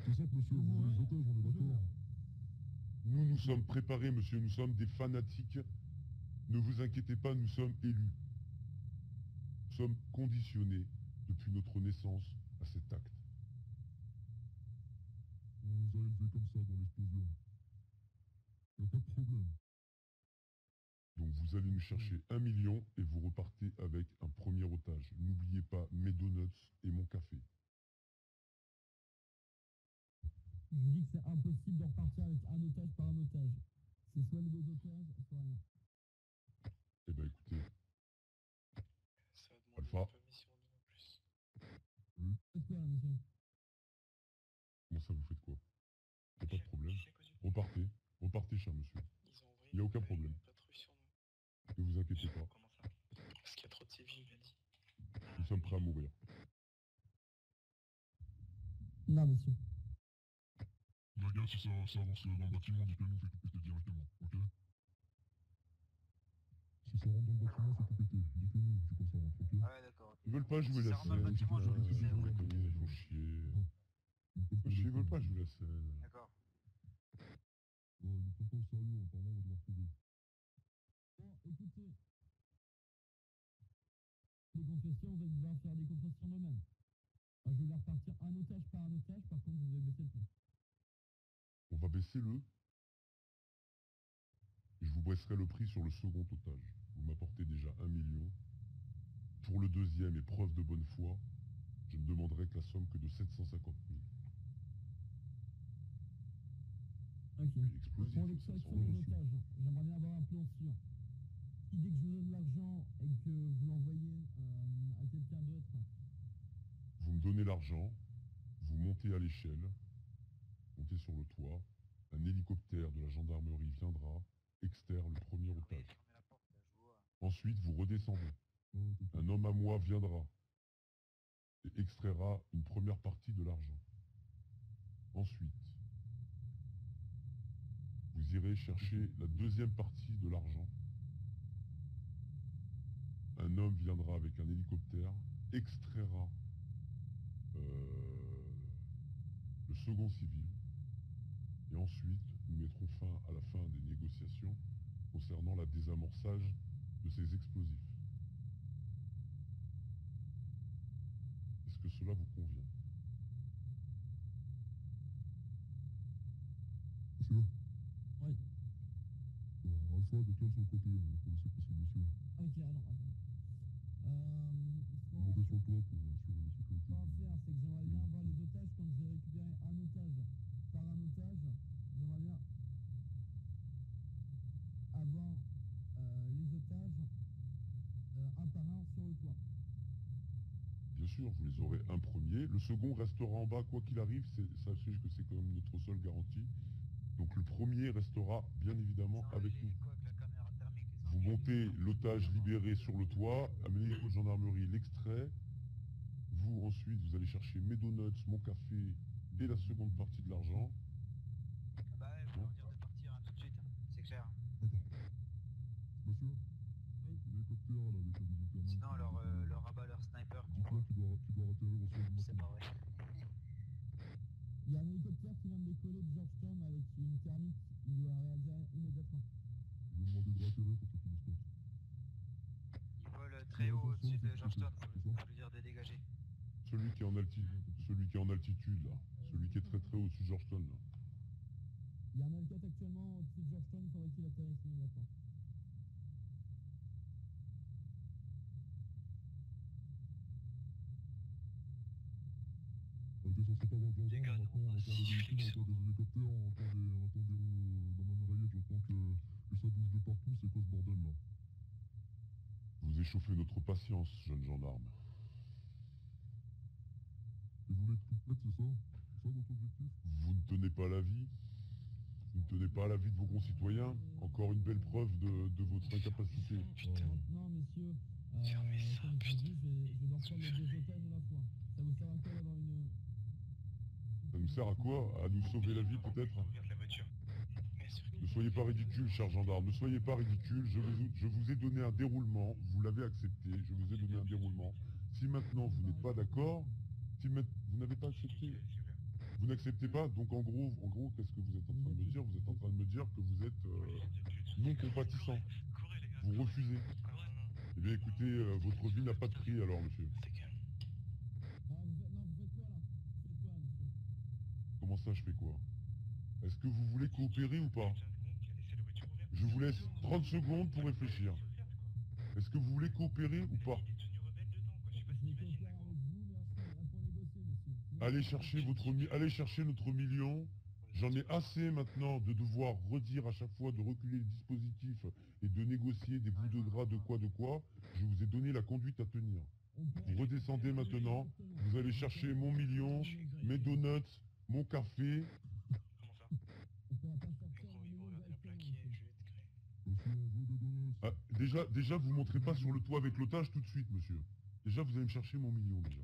C'est ça, monsieur, vous voulez les otages, on est d'accord. Nous nous sommes préparés, monsieur, nous sommes des fanatiques. Ne vous inquiétez pas, nous sommes élus. Nous sommes conditionnés depuis notre naissance à cet acte. On nous a élevés comme ça dans l'explosion. Il n'y a pas de problème. Donc vous allez nous chercher 1 million et vous repartez avec un premier otage. N'oubliez pas mes donuts et mon café. Je vous dis que c'est impossible de repartir avec un otage par un otage. C'est soit les 2 otages, soit rien. Eh ben écoutez, Alpha, Faites quoi là, monsieur? comment ça vous faites quoi? Il n'y a pas de problème. Repartez, repartez cher monsieur. Il n'y a aucun problème. Ne vous inquiétez pas. Parce qu'il y a trop de civils, il a dit. Nous sommes prêts à mourir. Non, monsieur. La gars, si ça avance dans le bâtiment, dites-le nous, on fait tout péter directement, ok? Si ça rentre dans le bâtiment, c'est tout péter. Dites-le nous, c'est comme ça rentre, ok? Ah ouais, d'accord. Ok. Ils veulent pas jouer Si la ça rentre dans le scène. bâtiment, je vous le disais, ouais. Ils font chier. Ils veulent pas jouer la scène. D'accord. Ils ne prennent pas au sérieux, apparemment, on va devoir trouver. Bon, écoutez. Les confessions, vous allez devoir faire des confessions eux-mêmes. Je vais leur partir un otage par un otage, par contre, vous allez baisser le prix. On va baisser le. Et je vous baisserai le prix sur le second otage. Vous m'apportez déjà 1 million. Pour le deuxième et preuve de bonne foi, je ne demanderai que la somme que de 750 000. Ok. Explosif, Pour l'extraction des otages, j'aimerais bien avoir un plan sûr. Si dès que je vous donne l'argent et que vous l'envoyez à quelqu'un d'autre, Vous me donnez l'argent, vous montez à l'échelle, montez sur le toit, un hélicoptère de la gendarmerie viendra extraire le premier otage. Ensuite, vous redescendez. Un homme à moi viendra et extraira une première partie de l'argent. Ensuite, vous irez chercher la deuxième partie de l'argent. Un homme viendra avec un hélicoptère, extraira le second civil, et ensuite nous mettrons fin à la fin des négociations concernant la désamorçage de ces explosifs. Est-ce que cela vous convient? Monsieur? oui. Bon, Alpha, décale sur le côté, pour laisser passer le monsieur. Ok, alors, attendez. Montez sur le toit pour assurer la sécurité. Ce qu'on va faire, c'est que j'aimerais bien avoir les otages quand je vais récupérer un otage par un otage. J'aimerais bien avoir les otages un par un sur le toit. Bien sûr, vous les aurez un premier. Le second restera en bas, quoi qu'il arrive. Sachez que c'est quand même notre seule garantie. Donc le premier restera bien évidemment avec nous. Vous montez l'otage libéré sur le toit, amenez l'hélico de gendarmerie, l'extrait. Vous ensuite, vous allez chercher mes donuts, mon café et la seconde partie de l'argent. Bah ouais, faut leur dire de partir tout de suite, c'est clair. Monsieur? Oui. L'hélicoptère là, avec la vision thermique. Sinon, leur rabat, leur sniper. Dites-moi qu'il doit atterrir au sol du C'est matin. pas vrai. Il y a un hélicoptère qui vient de décoller de Georgetown avec une thermique. Il doit réaliser immédiatement. Je vais demander de réatterrir pour ceux qui nous stoppent. Ils volent très haut au-dessus de Georgetown, faut lui dire de dégager. Celui qui est en altitude là, celui qui est très très haut au-dessus de Georgetown là. Il y a un Hellcat actuellement au-dessus de Georgetown, il faudrait qu'il atterrisse immédiatement. On était censé pas avoir de gendarmes, maintenant on entend des véhicules, on entend des hélicoptères, on entend des... Dans ma oreillette, j'entends que ça bouge de partout, c'est quoi ce bordel là? Vous échauffez notre patience, jeune gendarme. Et vous voulez être complète, c'est ça? C'est ça votre objectif? Vous ne tenez pas la vie. Vous ne tenez pas la vie de vos concitoyens. Encore une belle preuve de votre incapacité. Maintenant, messieurs, comme je vous dis, je vais leur prendre les 2 otages à la fois. Ça vous sert à quoi d'avoir une... Ça ne nous sert à quoi? À nous sauver la vie peut-être? Ne soyez pas ridicule, cher gendarme, ne soyez pas ridicule, je vous ai donné un déroulement, vous l'avez accepté, je vous ai donné un déroulement. Si maintenant vous n'êtes pas d'accord, vous n'avez pas accepté, vous n'acceptez pas, donc en gros, qu'est-ce que vous êtes en train de me dire? Vous êtes en train de me dire que vous êtes non compatissant, vous refusez. Eh bien écoutez, votre vie n'a pas de prix alors, monsieur. Comment ça, je fais quoi? Est-ce que vous voulez coopérer ou pas? Je vous laisse 30 secondes pour réfléchir. Est-ce que vous voulez coopérer ou pas? Allez chercher notre million. J'en ai assez maintenant de devoir redire à chaque fois, de reculer le dispositif et de négocier des bouts de gras de quoi. Je vous ai donné la conduite à tenir. Vous redescendez maintenant, vous allez chercher mon million, mes donuts, mon café. Ah, déjà, vous montrez pas sur le toit avec l'otage tout de suite, monsieur. Déjà, vous allez me chercher mon million, déjà.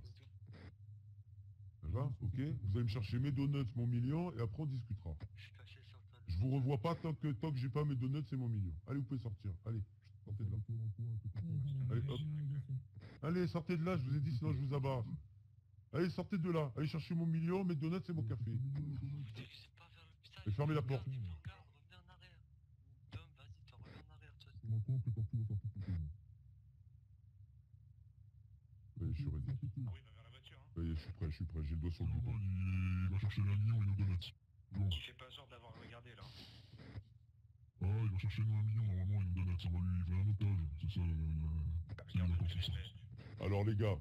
Ça va? Ok? Vous allez me chercher mes donuts, mon million, et après on discutera. Je vous revois pas tant que j'ai pas mes donuts et mon million. Allez, vous pouvez sortir. Allez, sortez de là. Allez, hop. Allez, sortez de là, je vous ai dit, sinon je vous abarre. Allez, sortez de là. Allez chercher mon million, mes donuts et mon café. Et fermez la porte. Je suis ready. Oui, je suis prêt, j'ai le doigt sur le bouton. Il va chercher un million et nos donuts. Il fait pas genre d'avoir regardé là. Ah, il va chercher un million normalement et nos donuts. On va lui livrer un otage. C'est ça la consistance. Alors les gars,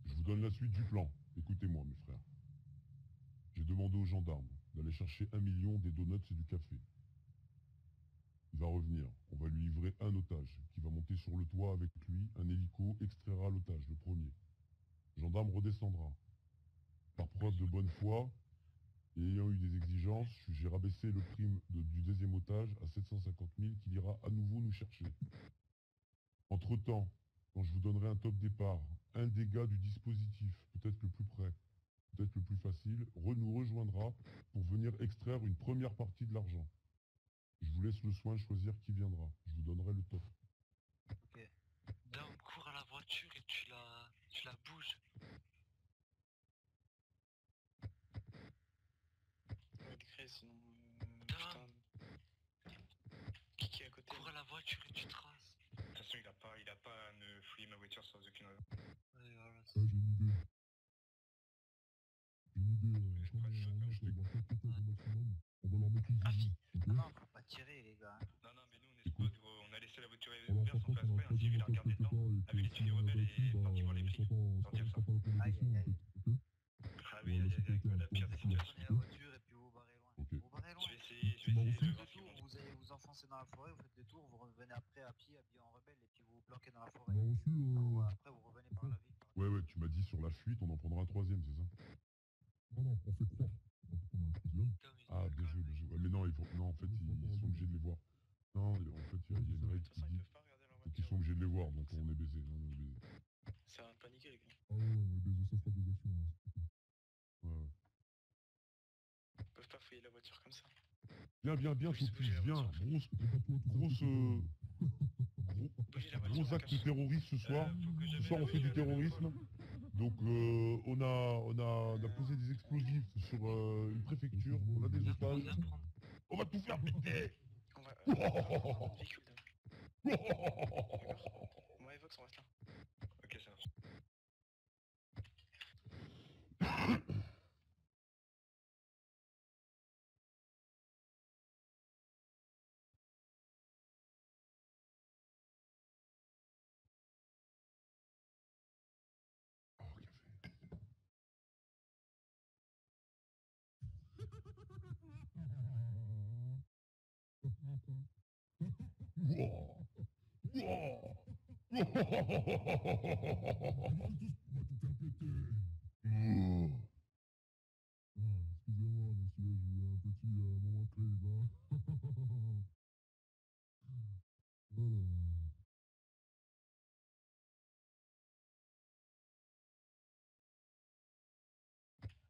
je vous donne la suite du plan. Écoutez-moi mes frères. J'ai demandé aux gendarmes d'aller chercher 1 million, des donuts et du café. Il va revenir, on va lui livrer un otage qui va monter sur le toit avec lui, un hélico extraira l'otage, le premier. Le gendarme redescendra. Par preuve de bonne foi, et ayant eu des exigences, j'ai rabaissé le prix du deuxième otage à 750 000 qu'il ira à nouveau nous chercher. Entre-temps, quand je vous donnerai un top départ, un des gars du dispositif, peut-être le plus près, peut-être le plus facile, nous rejoindra pour venir extraire une première partie de l'argent. Je vous laisse le soin de choisir qui viendra. Je vous donnerai le top. Ok. Dame, cours à la voiture et tu la bouges. Ouais, discret, sinon. Dame, Qui est à côté? cours à la voiture et tu traces. De toute façon, il a pas à ne fouiller ma voiture sans aucune raison. Ouais, voilà, Ah, j'ai une idée. Normalement, ça va voir 4 otages au maximum. On va leur mettre une zizi, ok? Non, faut pas tirer, les gars. Non, mais nous on est squad, gros. On a laissé la voiture Alors, ouverte par sans contre, faire on a un exprès, un civil a troisième regardé otage quelque dedans, part et avait les que si tenues on a rebelles battu, et parti voir les on flics. sera pas la négociation en fait, ok? Ah Ouais, oui, la sécurité la pire des encore plus. Prenez la voiture et puis vous barrez loin. Ok. Vous barrez loin. Je vais essayer Tu m'as de reçu? voir ce qu'ils vont dire. Vous allez vous enfoncer dans la forêt, vous faites des tours, vous revenez après à pied, habillé en rebelle, et puis vous vous planquez dans la Tu forêt. m'as reçu Après, vous revenez par la ville. Ouais, tu m'as dit sur la fuite, on en prendra un troisième, c'est ça? Non, on fait croire. On va prendre un troisième. Ah, bien joué, bien joué. Ouais, mais non, non, en fait, ils sont obligés de les voir. Non, en fait, il y a une règle qui dit qu'ils sont obligés de les voir, donc on est baisé. Non, on est baisé. Ça va paniquer, les gars. Ah ouais, on est baisé, ça fera des actions. Hein. Ouais. Ils peuvent pas fouiller la voiture comme ça. Viens, Topus, viens. Gros acte terroriste ce soir. Ce soir, on fait du terrorisme. Donc, on a posé des explosifs sur une préfecture. On a des otages. On va tout faire péter. On va... véhicule d'âme. Moi et Vox, on reste là. Ok, ça marche. Excusez-moi, messieurs, j'ai eu un petit moment de crise. Hein. Voilà.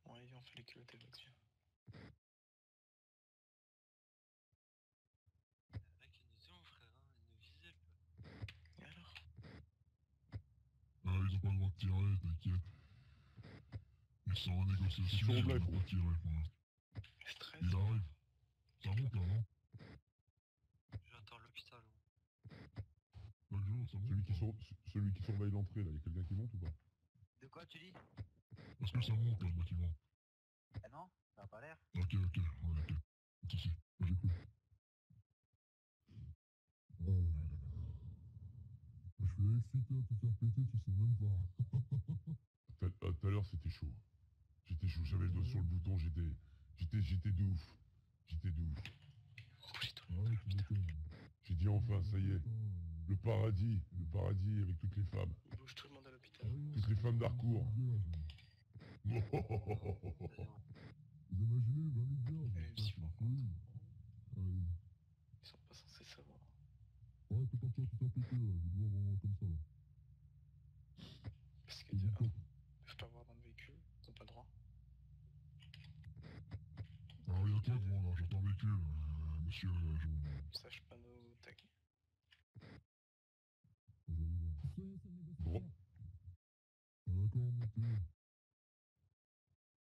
Ouais, il fallait culotter là-dessus. Mec, une vision, frère, hein, une visée. Et alors? Ah, ils ont pas le droit de tirer, t'inquiète. Ils sont en négociation, Sur ils Black, vont pas tirer pour l'instant. Stress. Il arrive. Ça monte là, non? J'attends l'hôpital. Chaque jour, ça monte. Celui qui surveille l'entrée, là, y a quelqu'un qui monte ou pas? De quoi tu dis? Est-ce que ça monte là, le bâtiment? Ah non, ça a pas l'air. Ok, ouais, ok. Pas de soucis. J'écoute. Oh là là là. Je suis excité à te faire péter, tu sais même pas. Tout à l'heure, c'était chaud. J'étais chaud, j'avais le doigt sur le bouton, j'étais de ouf. J'étais de ouf. Ouais, tu m'étonnes. J'ai dit enfin, ça y est. Le paradis avec toutes les femmes. Bouge tout le monde à l'hôpital. Toutes les femmes d'Harcourt. Vous imaginez 20 000 bières? Même s'ils font Allez. Ils sont pas censés savoir. Ouais, t'es parti à te faire péter là, je vais devoir comme ça là. Parce que de 1, ils peuvent pas voir dans le véhicule, ils ont pas le droit. Alors il y a quoi devant là? J'entends un véhicule, monsieur, Sache pas nos tags. je vais aller voir. Bon. D'accord, montez.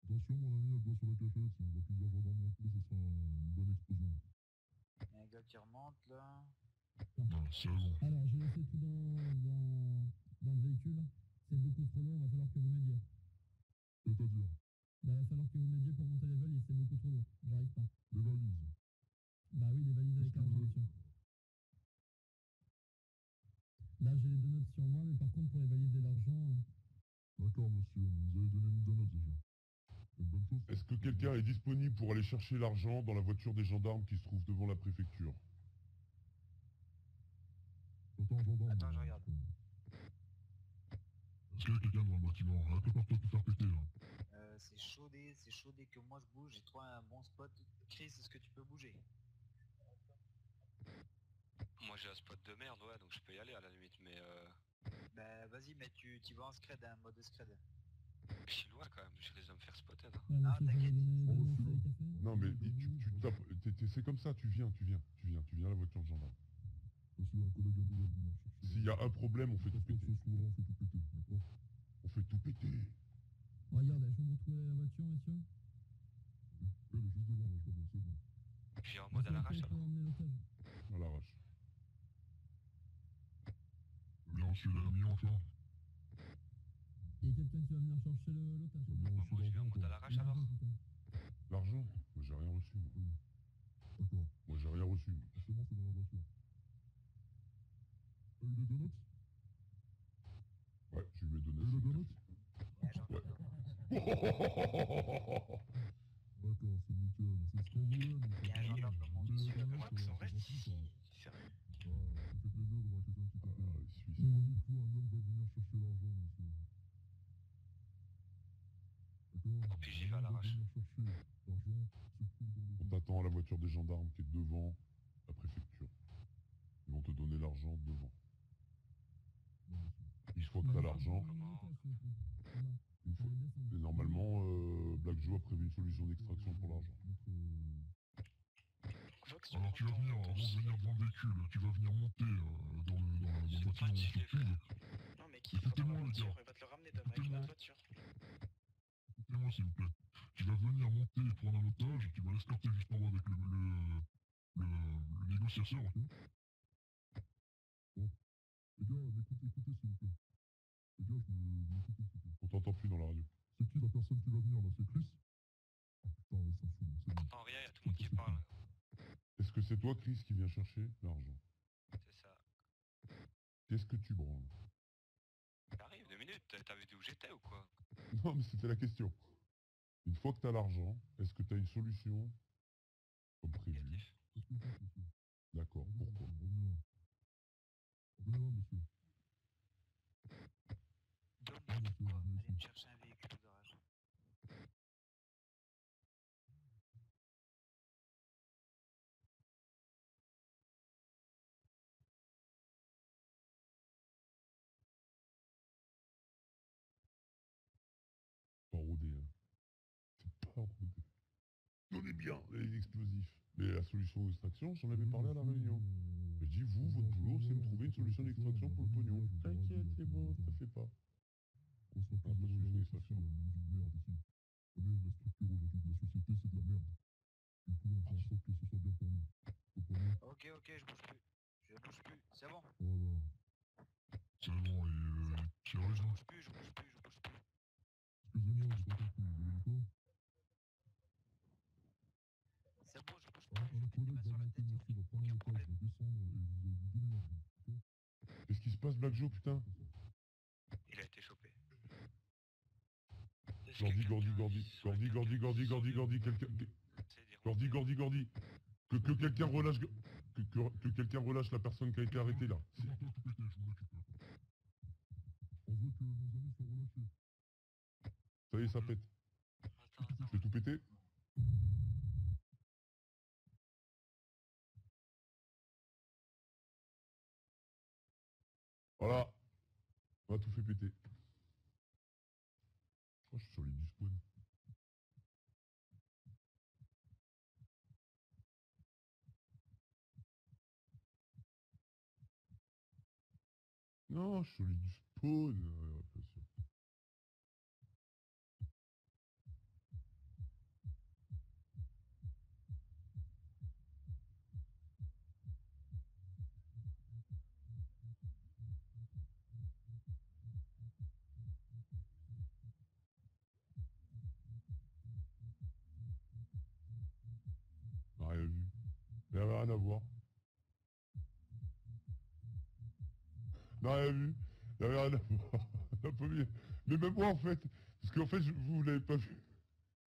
Attention mon ami, elle doit sur la cachette, si on voit plusieurs gendarmes monter, ce sera une bonne explosion. Il y a un gars qui remonte là. Non, c'est bon. Alors, j'ai laissé tout dans le véhicule. C'est beaucoup trop lourd, va falloir que vous m'aidiez. C'est-à-dire? Bah, va falloir que vous m'aidiez pour monter les valises, c'est beaucoup trop lourd. J'arrive pas. Les valises. Bah oui, les valises avec l'argent, monsieur. Là, j'ai les 2 notes sur moi, mais par contre, pour les valises et l'argent... D'accord monsieur, vous avez donné une 2 notes déjà. C'est une bonne chose. Est-ce que quelqu'un est disponible pour aller chercher l'argent dans la voiture des gendarmes qui se trouve devant la préfecture? J'entends un gendarme. Attends, je regarde. Est-ce qu'il y a quelqu'un devant le bâtiment? Prépare-toi de te faire péter là. C'est chaudé que moi je bouge, j'ai trouvé un bon spot. Chris, est-ce que tu peux bouger? Moi j'ai un spot de merde, ouais, donc je peux y aller à la limite, mais Bah vas-y, mais tu vas en scred, un mode scred. je suis loin quand même, je risque de me faire spotter. Là. Ouais, Ah, monsieur, je vais t'inquiète. donner 2 notes avec café. Non mais tu tapes, c'est comme ça, tu viens à la voiture de gendarme. Monsieur, un collègue à vous va venir chercher. S'il y a un problème, on fait tout péter. Ce soir, on fait tout péter, d'accord? On fait tout péter. Regardez, je vais vous retrouver la voiture, monsieur. Elle est juste devant là, je la vois, c'est bon. Je viens en mode à l'arrache alors. Emmener l'otage. À l'arrache. Bien reçu l'ami enfin. Il y a quelqu'un qui va venir chercher l'otage. Bien reçu Moi je viens en l'argent mode à quoi. l'arrache alors. L'argent? Moi j'ai rien reçu. Moi, D'accord. Moi, j'ai rien reçu. Forcément c'est dans la voiture. T'as eu les 2 notes? Ouais, j'ai eu mes T'as eu données. les 2 notes? Ouais. D'accord, c'est nickel. C'est ce qu'on voulait, nous. Il y a un gendarme dans mon Vous voulez dessus. les 2 notes, Max, on c'est reste gentil, ici. ça. Sérieux. Ah, ça fait plaisir de voir quelqu'un qui te paye. Il suit. On dit tout, un homme va venir chercher l'argent, monsieur. D'accord? Oh, puis j'y vais à Un homme va l'arrache. venir chercher l'argent se trouve dans le On t'attend à la voiture des gendarmes qui est devant la préfecture. Ils vont te donner l'argent devant. Non, monsieur. Une fois que t'as l'argent, et normalement, Black Joe a prévu une solution d'extraction pour l'argent. Vox, Alors tu vas venir, avant de venir devant le véhicule, tu vas venir monter dans le bâtiment où on s'occupe. Non, mais qui va dans la voiture? Il va te le ramener avec Écoutez-moi. notre voiture. Écoutez-moi s'il vous plaît. Tu vas venir monter et prendre un otage, tu vas l'escorter juste en bas avec le négociateur, ok? Bon. Les gars, écoutez s'il vous plaît. Les gars, m'écoutez s'il vous plaît. On t'entend plus dans la radio. C'est qui la personne qui va venir là? C'est Chris? Ah putain, ouais, ça me saoule, c'est bon. J'entends rien, y'a tout le monde qui parle. Est-ce que c'est toi, Chris, qui viens chercher l'argent? C'est ça. Qu'est-ce que tu branles? T'arrives 2 minutes, t'avais dit où j'étais ou quoi? Non, mais c'était la question. Une fois que t'as l'argent, est-ce que t'as une solution comme prévu? Négatif. Qu'est-ce que vous faites, monsieur? D'accord, pourquoi? Revenez là. Revenez là, monsieur. Donne Ah, monsieur, quoi? venez Allez me ici. chercher un véhicule au garage. Pas rodé, hein. C'est quelqu'un les explosifs. Mais la solution d'extraction, j'en avais parlé à la réunion. J'ai dit, vous, votre boulot, c'est me trouver une solution d'extraction pour le pognon. T'inquiète, c'est bon, t'as fait pas. On se rappelle de la d'extraction. La merde ici. Vous savez, la structure aujourd'hui de la société, c'est de la merde. Du coup, on fait en sorte que ce soit bien pour nous. Comprenez? Ok, je bouge plus. Je bouge plus, c'est bon. Voilà. C'est bon, et Thierry, Je là? bouge plus. Excusez-moi, j'ai pas compris. Vous avez dit quoi? C'est bon, je bouge Un collègue va monter ici, va prendre un étage, va descendre, et vous allez lui donner l'argent. D'accord? Qu'est-ce qui se passe, Black Joe, putain? Il a été chopé. Gordy, quelqu'un... Gordy, que quelqu'un relâche... Que quelqu'un relâche la personne qui a été arrêtée, là. C'est pas tout pété, je vous récupère. On veut que nos amis soient relâchés. Ça y est, ça pète. Attends. Je vais tout péter. Voilà. On a tout fait péter. Oh, je suis sur l'île du spawn. Non, je suis sur l'île du spawn. Bien sûr. On n'a rien vu. Il n'y avait rien à voir. On n'a rien vu. Il n'y avait rien à voir. Un peu mieux. Mais même moi, en fait. Parce qu'en fait, vous l'avez pas vu.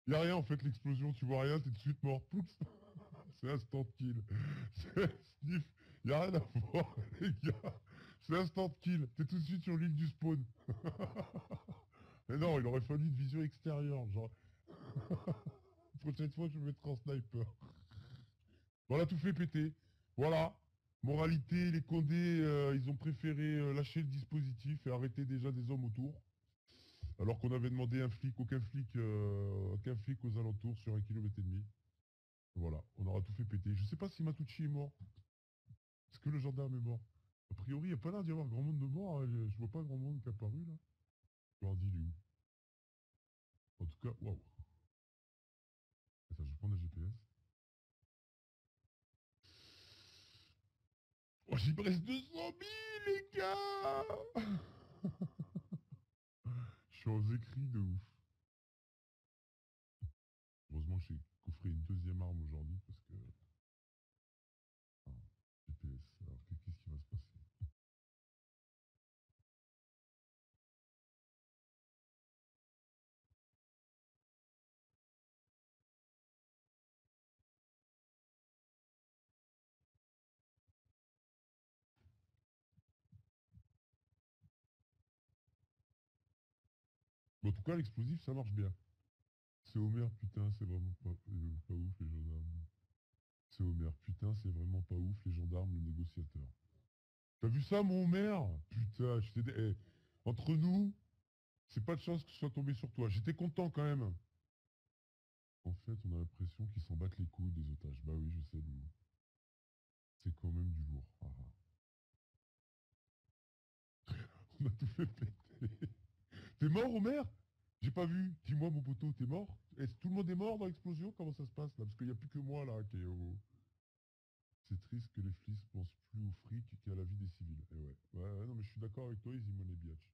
Il n'y a rien, en fait, l'explosion. Tu vois rien, t'es tout de suite mort. Pouf. C'est instant kill. C'est sniff. Il n'y a rien à voir, les gars. C'est instant kill. T'es tout de suite sur l'île du spawn. Mais non, il aurait fallu une vision extérieure. Genre. Prochaine fois, je vais mettre en sniper. Voilà, tout fait péter. Voilà. Moralité, les Condés, ils ont préféré lâcher le dispositif et arrêter déjà des hommes autour. Alors qu'on avait demandé aucun flic aux alentours sur 1,5 km. Voilà, on aura tout fait péter. Je sais pas si Matucci est mort. Est-ce que le gendarme est mort? A priori, il n'y a pas l'air d'y avoir grand monde de morts. Hein. Je vois pas grand monde qui est apparu là. Gordy, il est où? En tout cas, waouh. Attends, je vais prendre un GPS. Oh, j'y me reste 200 000, les gars. Je suis aux écrits de ouf. Heureusement que j'ai coffré une deuxième arme aujourd'hui parce que... Ah, GPS, alors qu'est-ce qui va se passer? Bon, en tout cas, l'explosif, ça marche bien. C'est Homer, putain, c'est vraiment pas ouf, les gendarmes. C'est Homer, putain, c'est vraiment pas ouf, les gendarmes, le négociateur. T'as vu ça, mon Homer? Putain, entre nous, c'est pas de chance que je sois tombé sur toi. J'étais content quand même. En fait, on a l'impression qu'ils s'en battent les couilles des otages. Bah oui, je sais, Lou. C'est quand même du lourd. Ah, ah. On a tout fait péter. T'es mort, Homer? J'ai pas vu. Dis-moi, mon poteau, t'es mort? Est-ce que tout le monde est mort dans l'explosion? Comment ça se passe là? Parce qu'il n'y a plus que moi là qui est au... C'est triste que les flics pensent plus au fric qu'à la vie des civils. Et ouais, non mais je suis d'accord avec toi, Easy Money Biatch.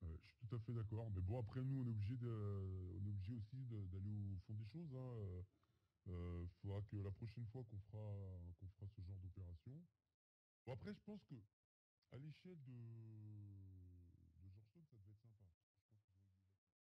Je suis tout à fait d'accord. Mais bon, après nous, on est obligé aussi d'aller au fond des choses. Hein. Faudra que la prochaine fois qu'on fera ce genre d'opération. Bon après, je pense que à l'échelle de